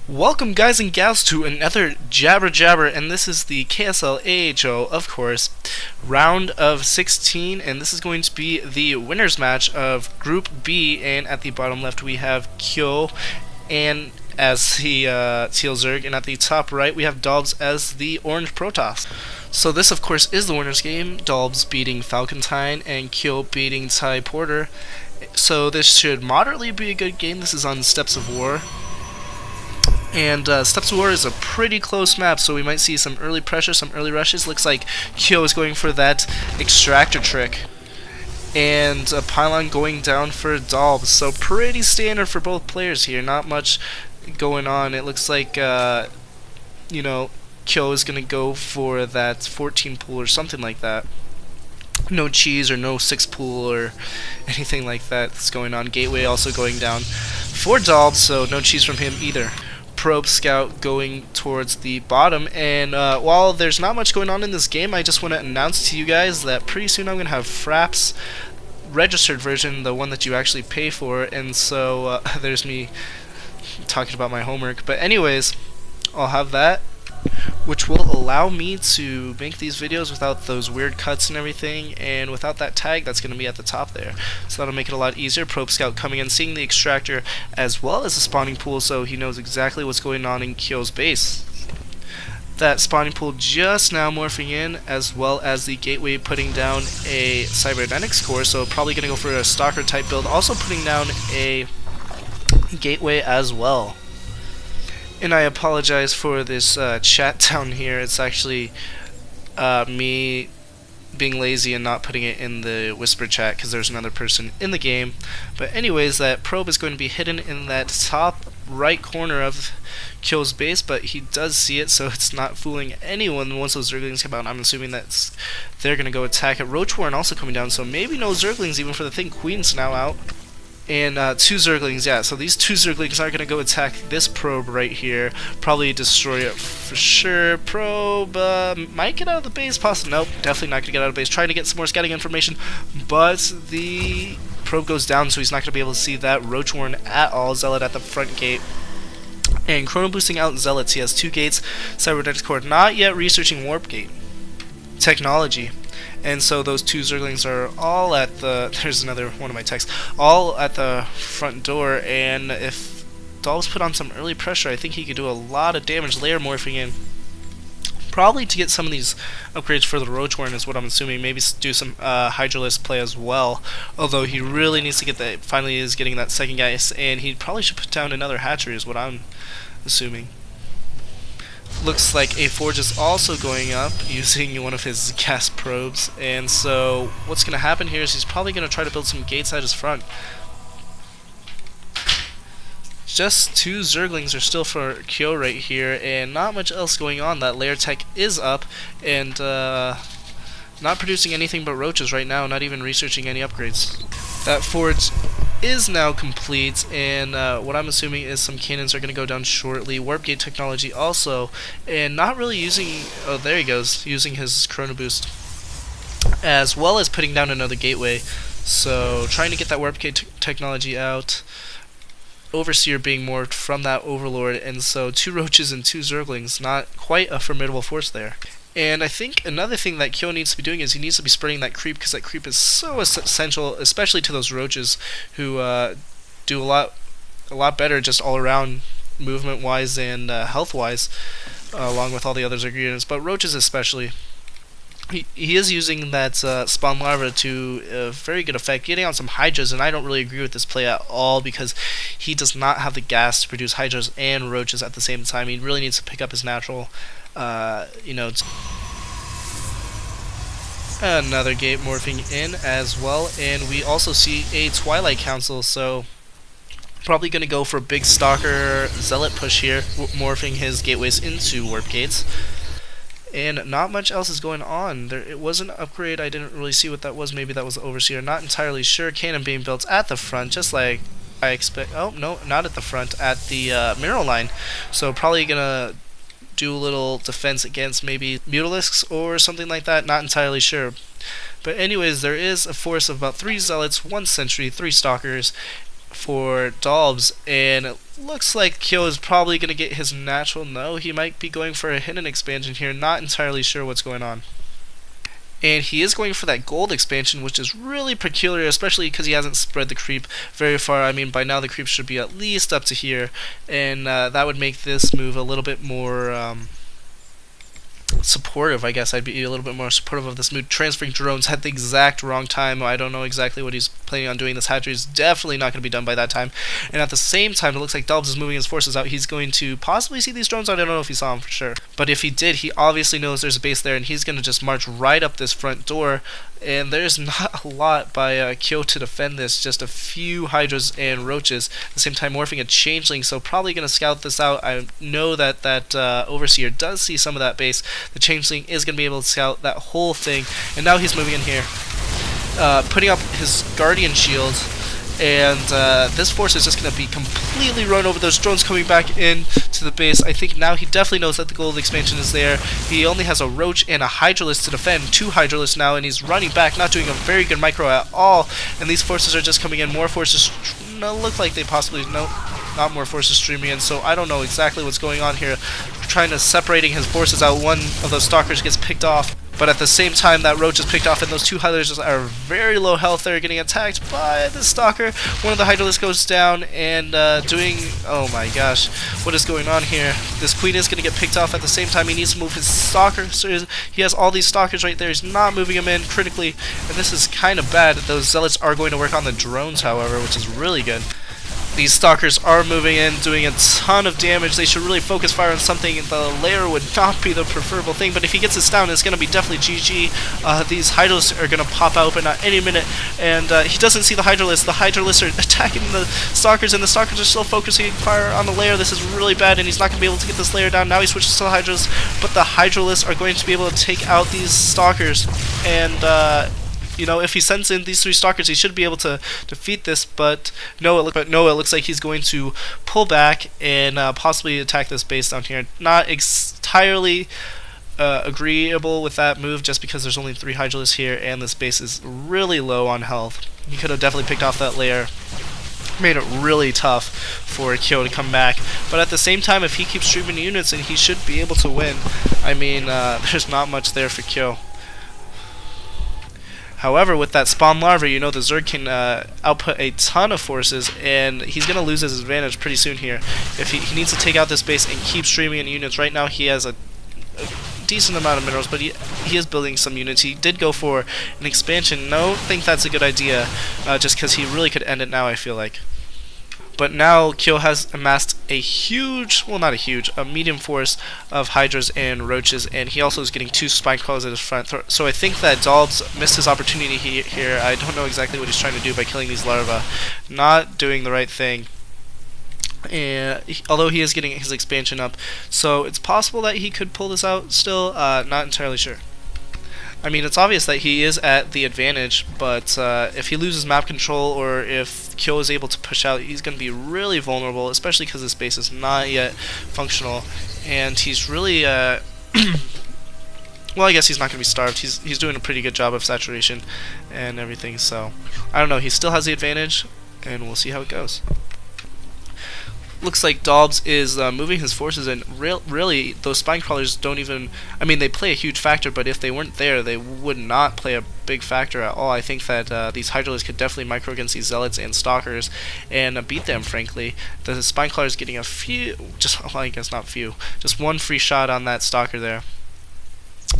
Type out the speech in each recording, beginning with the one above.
Welcome guys and gals to another Jabber Jabber, and this is the KSL AHO, of course, round of 16, and this is going to be the winners match of Group B, and at the bottom left we have Kyo and as the teal zerg, and at the top right we have dalbz as the orange protoss. So this of course is the winners game, dalbz beating Falcontine and Kyo beating Tai Porter. So this should moderately be a good game. This is on Steps of War. And Steps of War is a pretty close map, so we might see some early pressure, some early rushes. Looks like Kyo is going for that extractor trick. And a pylon going down for dalbz. So pretty standard for both players here. Not much going on. It looks like, Kyo is going to go for that 14 pool or something like that. No cheese or no 6 pool or anything like that that's going on. Gateway also going down for dalbz, so no cheese from him either. Probe Scout going towards the bottom, and while there's not much going on in this game, I just want to announce to you guys that pretty soon I'm going to have Fraps registered version, the one that you actually pay for, and so there's me talking about my homework. But anyways, I'll have that, which will allow me to make these videos without those weird cuts and everything, and without that tag that's going to be at the top there. So that'll make it a lot easier. Probe Scout coming in, seeing the extractor as well as the spawning pool, so he knows exactly what's going on in Kyo's base. That spawning pool just now morphing in, as well as the gateway putting down a cybernetics core, so probably going to go for a stalker type build, also putting down a gateway as well. And I apologize for this chat down here. It's actually me being lazy and not putting it in the whisper chat because there's another person in the game. But anyways, that probe is going to be hidden in that top right corner of Kyo's base, but he does see it, so it's not fooling anyone once those zerglings come out. I'm assuming that they're going to go attack it. Roach Warren also coming down, so maybe no zerglings even for the thing. Queen's now out. And 2 zerglings, yeah, so these 2 zerglings are going to go attack this probe right here. Probably destroy it for sure. Probe might get out of the base, possibly. Nope, definitely not going to get out of the base. Trying to get some more scouting information, but the probe goes down, so he's not going to be able to see that Roach Warren at all. Zealot at the front gate. And chrono boosting out Zealots. He has 2 gates. Cybernetics Core not yet researching Warp Gate technology. And so those 2 zerglings are all at the, there's another one of my texts, all at the front door, and if dalbz put on some early pressure, I think he could do a lot of damage. Layer morphing in, probably to get some of these upgrades for the Roach Warren is what I'm assuming. Maybe do some Hydralisk play as well, although he really needs to get that, finally is getting that second guy, and he probably should put down another hatchery is what I'm assuming. Looks like a forge is also going up using one of his gas probes, and so what's going to happen here is he's probably going to try to build some gates at his front. Just 2 zerglings are still for Kyo right here, and not much else going on. That layer tech is up, and not producing anything but roaches right now, not even researching any upgrades. That forge is now complete, and what I'm assuming is some cannons are going to go down shortly. Warp Gate technology also, and not really using, oh there he goes, using his chrono boost, as well as putting down another gateway. So trying to get that Warp Gate technology out. Overseer being morphed from that Overlord, and so 2 roaches and 2 zerglings, not quite a formidable force there. And I think another thing that Kyo needs to be doing is he needs to be spreading that creep, because that creep is so essential, especially to those roaches who do a lot better just all around movement wise and health wise, along with all the other zerg units, but roaches especially. He is using that spawn larva to very good effect, getting on some hydras, and I don't really agree with this play at all because he does not have the gas to produce hydras and roaches at the same time. He really needs to pick up his natural, another gate morphing in as well, and we also see a Twilight Council, so probably going to go for a big Stalker Zealot push here, morphing his gateways into Warp Gates. And not much else is going on. It was an upgrade. I didn't really see what that was. Maybe that was the Overseer. Not entirely sure. Cannon being built at the front, just like I expect. Oh, no, not at the front. At the mineral line. So probably going to do a little defense against maybe Mutalisks or something like that. Not entirely sure. But anyways, there is a force of about 3 Zealots, 1 Sentry, 3 Stalkers, for dalbz, and it looks like Kyo is probably going to get his natural. No, he might be going for a hidden expansion here. Not entirely sure what's going on. And he is going for that gold expansion, which is really peculiar, especially because he hasn't spread the creep very far. I mean, by now the creep should be at least up to here, and that would make this move a little bit more supportive. I guess I'd be a little bit more supportive of this move. Transferring drones at the exact wrong time. I don't know exactly what he's planning on doing. This hatchery is definitely not going to be done by that time. And at the same time, it looks like dalbz is moving his forces out. He's going to possibly see these drones. I don't know if he saw them for sure. But if he did, he obviously knows there's a base there, and he's going to just march right up this front door. And there's not a lot by Kyo to defend this, just a few hydras and roaches. At the same time, morphing a changeling, so probably going to scout this out. I know that overseer does see some of that base. The changeling is going to be able to scout that whole thing, and now he's moving in here, putting up his guardian shield. And this force is just going to be completely run over. Those drones coming back in to the base. I think now he definitely knows that the gold expansion is there. He only has a roach and a hydralisk to defend. 2 hydralisks now, and he's running back, not doing a very good micro at all. And these forces are just coming in. More forces look like they possibly... No, not more forces streaming in. So I don't know exactly what's going on here. Trying to separating his forces out. One of those stalkers gets picked off. But at the same time, that roach is picked off, and those 2 hydralisks are very low health. They're getting attacked by the stalker. One of the hydralisks goes down, and doing... Oh my gosh, what is going on here? This queen is going to get picked off. At the same time, he needs to move his stalker. So he has all these stalkers right there. He's not moving them in critically, and this is kind of bad. Those zealots are going to work on the drones, however, which is really good. These stalkers are moving in, doing a ton of damage. They should really focus fire on something. The lair would not be the preferable thing, but if he gets this down, it's going to be definitely GG. These hydralisks are going to pop out open at any minute, and he doesn't see the hydralisks. The hydralisks are attacking the stalkers, and the stalkers are still focusing fire on the lair. This is really bad, and he's not going to be able to get this lair down. Now he switches to the hydralisks, but the hydralisks are going to be able to take out these stalkers, and you know, if he sends in these 3 stalkers, he should be able to defeat this. But no, it looks like he's going to pull back and possibly attack this base down here. Not entirely agreeable with that move, just because there's only 3 hydralisks here, and this base is really low on health. He could have definitely picked off that lair. Made it really tough for Kyo to come back. But at the same time, if he keeps streaming units, and he should be able to win. I mean, there's not much there for Kyo. However, with that spawn larva, you know the Zerg can output a ton of forces, and he's going to lose his advantage pretty soon here. If he needs to take out this base and keep streaming in units. Right now he has a decent amount of minerals, but he is building some units. He did go for an expansion. No, think that's a good idea, just because he really could end it now, I feel like. But now Kyo has amassed a huge, well not a huge, a medium force of hydras and roaches, and he also is getting 2 spine crawlers at his front. So I think that dalbz missed his opportunity here. I don't know exactly what he's trying to do by killing these larvae. Not doing the right thing. And although he is getting his expansion up, so it's possible that he could pull this out still. Not entirely sure. I mean, it's obvious that he is at the advantage, but if he loses map control, or if Kyo is able to push out, he's going to be really vulnerable, especially because his base is not yet functional, and he's really, well, I guess he's not going to be starved. He's doing a pretty good job of saturation and everything, so I don't know. He still has the advantage, and we'll see how it goes. Looks like dalbz is moving his forces, and really those spine crawlers don't even... I mean, they play a huge factor, but if they weren't there, they would not play a big factor at all. I think that these hydralisks could definitely micro against these zealots and stalkers and beat them, frankly. The spine crawler is getting a few... well, I guess not few. Just 1 free shot on that stalker there.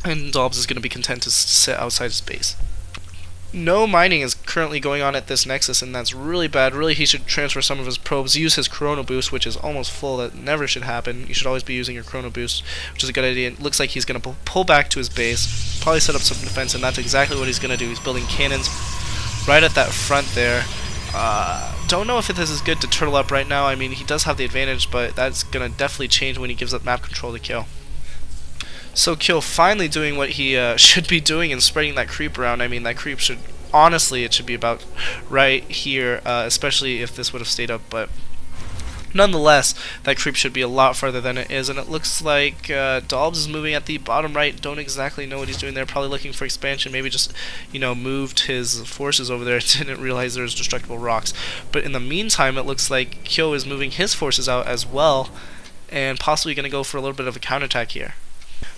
And dalbz is going to be content to sit outside his base. No mining is currently going on at this nexus, and that's really bad. Really, he should transfer some of his probes, use his chrono boost, which is almost full. That never should happen. You should always be using your chrono boost, which is a good idea. It looks like he's going to pull back to his base, probably set up some defense, and that's exactly what he's going to do. He's building cannons right at that front there. Don't know if this is good to turtle up right now. I mean, he does have the advantage, but that's going to definitely change when he gives up map control to Kyo. So Kyo finally doing what he should be doing and spreading that creep around. I mean, that creep should, honestly, it should be about right here, especially if this would have stayed up, but Nonetheless, that creep should be a lot farther than it is, and it looks like dalbz is moving at the bottom right. Don't exactly know what he's doing there. Probably looking for expansion. Maybe just, moved his forces over there. Didn't realize there was destructible rocks. But in the meantime, it looks like Kyo is moving his forces out as well, and possibly going to go for a little bit of a counterattack here.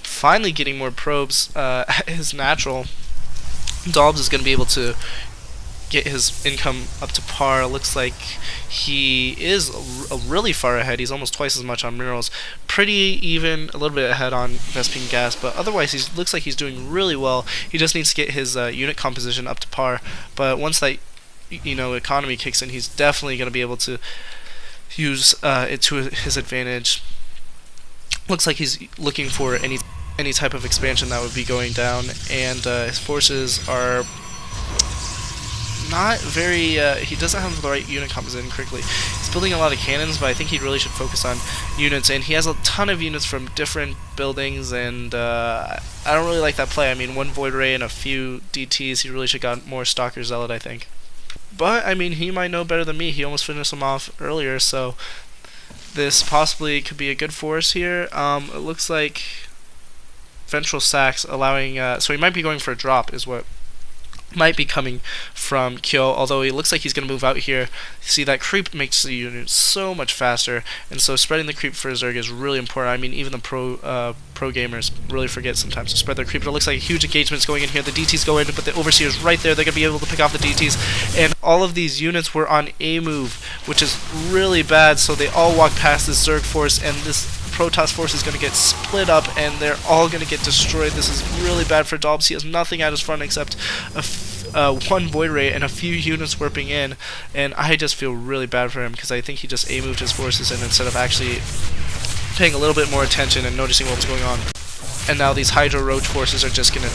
Finally getting more probes is natural. dalbz is going to be able to get his income up to par. Looks like he is really far ahead. He's almost twice as much on minerals. Pretty even, a little bit ahead on Vespene gas, but otherwise he looks like he's doing really well. He just needs to get his unit composition up to par. But once that economy kicks in, he's definitely going to be able to use it to his advantage. Looks like he's looking for any type of expansion that would be going down, and his forces are not very, he doesn't have the right unit composition correctly. He's building a lot of cannons, but I think he really should focus on units, and he has a ton of units from different buildings, and I don't really like that play. I mean, one Void Ray and a few DTs, he really should have got more Stalker Zealot, I think. But, I mean, he might know better than me. He almost finished him off earlier, so this possibly could be a good force here. It looks like Ventral Sacks allowing, so he might be going for a drop is what might be coming from Kyo, although he looks like he's going to move out here. See, that creep makes the unit so much faster, and so spreading the creep for Zerg is really important. I mean, even the pro gamers really forget sometimes to spread their creep. But it looks like huge engagements going in here. The DTs go in, but the Overseer's right there. They're going to be able to pick off the DTs, and all of these units were on A move, which is really bad, so they all walk past this Zerg force, and this protoss force is going to get split up, and they're all going to get destroyed. This is really bad for dalbz. He has nothing at his front except one Void Ray and a few units warping in, and I just feel really bad for him because I think he just A-moved his forces in instead of actually paying a little bit more attention and noticing what's going on. And now these Hydro Roach forces are just going to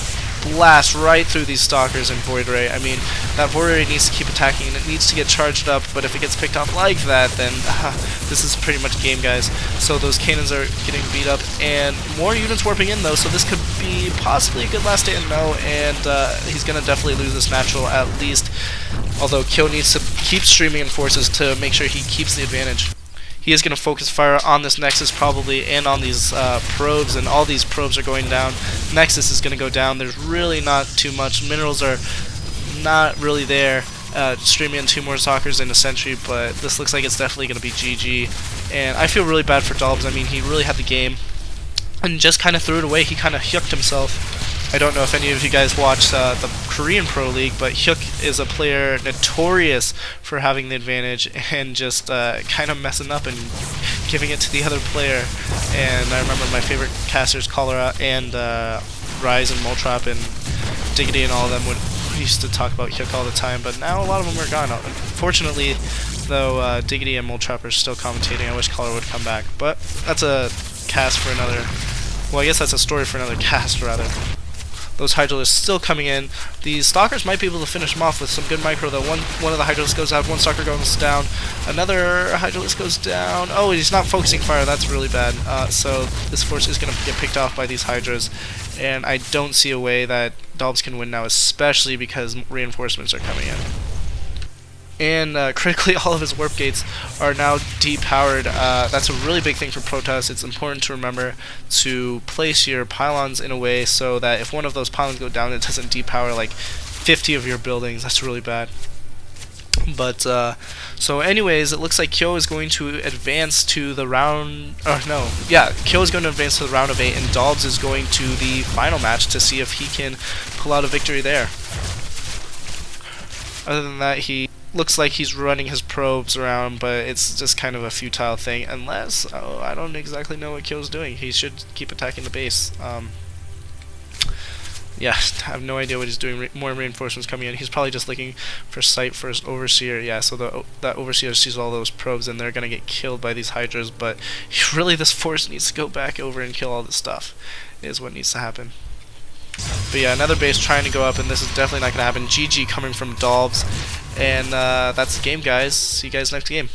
blast right through these Stalkers and Void Ray. I mean, that Void Ray needs to keep attacking and it needs to get charged up, but if it gets picked off like that, then this is pretty much game, guys. So those cannons are getting beat up, and more units warping in though, so this could be possibly a good last stand no, and he's going to definitely lose this natural at least, although Kyo needs to keep streaming in forces to make sure he keeps the advantage. He is going to focus fire on this Nexus probably, and on these probes, and all these probes are going down. Nexus is going to go down. There's really not too much. Minerals are not really there. Streaming in 2 more Stalkers in a Sentry, but this looks like it's definitely going to be GG. And I feel really bad for dalbz. I mean, he really had the game and just kind of threw it away. He kind of hyuked himself. I don't know if any of you guys watched the Korean Pro League, but Hyuk is a player notorious for having the advantage and just kind of messing up and giving it to the other player. And I remember my favorite casters, Cholera and Rise and Moltrap and Diggity and all of them used to talk about Hyuk all the time, but now a lot of them are gone. Unfortunately, though, Diggity and Moltrap are still commentating. I wish Cholera would come back, but that's a cast for another, well, I guess that's a story for another cast, rather. Those Hydralisks still coming in. These Stalkers might be able to finish them off with some good micro, though. One of the Hydralisks goes out, one Stalker goes down, another Hydralisk goes down. Oh, he's not focusing fire, that's really bad. So this force is going to get picked off by these Hydras, and I don't see a way that dalbz can win now, especially because reinforcements are coming in. And critically, all of his warp gates are now depowered. That's a really big thing for protoss. It's important to remember to place your pylons in a way so that if one of those pylons go down, it doesn't depower like 50 of your buildings. That's really bad. But so anyways, it looks like Kyo is going to advance to the round, Kyo is going to advance to the round of 8, and dalbz is going to the final match to see if he can pull out a victory there. Other than that, he looks like he's running his probes around, but it's just kind of a futile thing, unless, I don't exactly know what Kyo's doing. He should keep attacking the base. Yeah, I have no idea what he's doing. More reinforcements coming in. He's probably just looking for sight for his Overseer. Yeah, so that Overseer sees all those probes, and they're going to get killed by these Hydras, but really this force needs to go back over and kill all this stuff, is what needs to happen. But yeah, another base trying to go up, and this is definitely not going to happen. GG coming from dalbz. And that's the game, guys. See you guys next game.